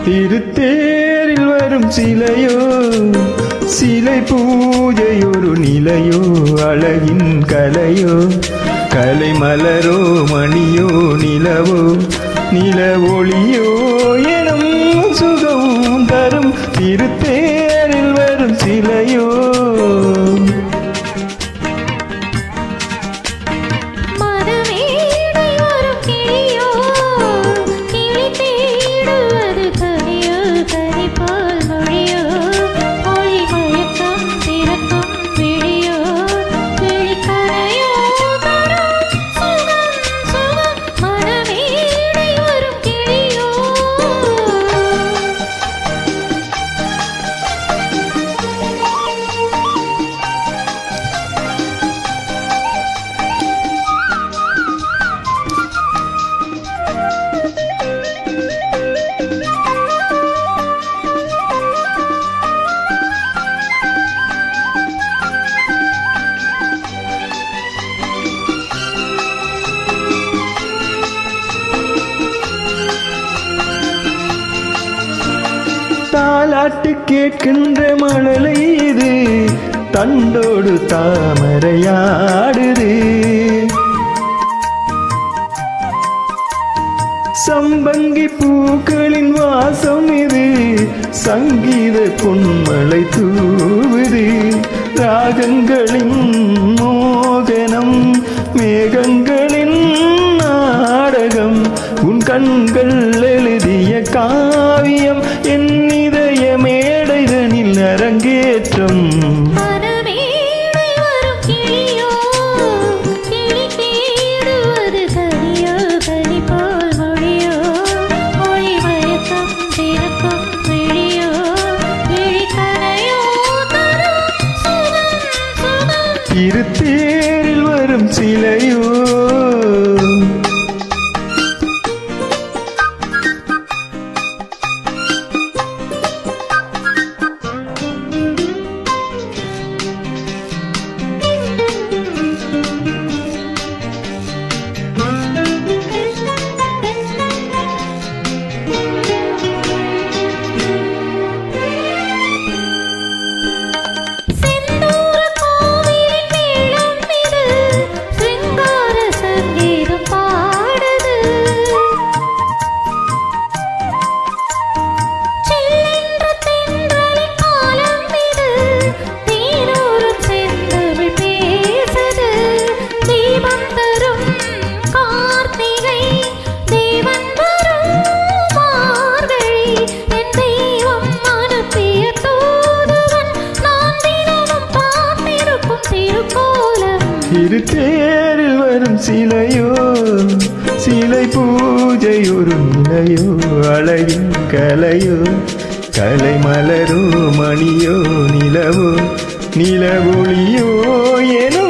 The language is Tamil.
திருத்தேரில் வரும் சிலையோ சிலை பூஜை ஒரு நிலையோ அழகின் கலையோ கலை மலரோ மணியோ நிலவோ நில ஒளியோ எனும் சுகம் தரும் திருத்தேரில் வரும் சிலையோ தாலாட்டு கேட்கின்ற மழலை இது தண்டோடு தாமரையாடுது சம்பங்கி பூக்களின் வாசம் இது சங்கீத பொன்மலை தூவுது ராகங்களின் மோகனம் மேகங்களின் நாடகம் உன் கண்கள் எழுதிய காவியம் என் இதய மேடைதனில் அரங்கேற்றம் திருத்தேரில் வரும் சிலையோ திருத்தேரில் வரும் சிலையோ சிலை பூஜை ஒரு நிலையோ அழகின் கலையோ கலை மலரோ மணியோ நிலவோ நில ஒளியோ ஏனோ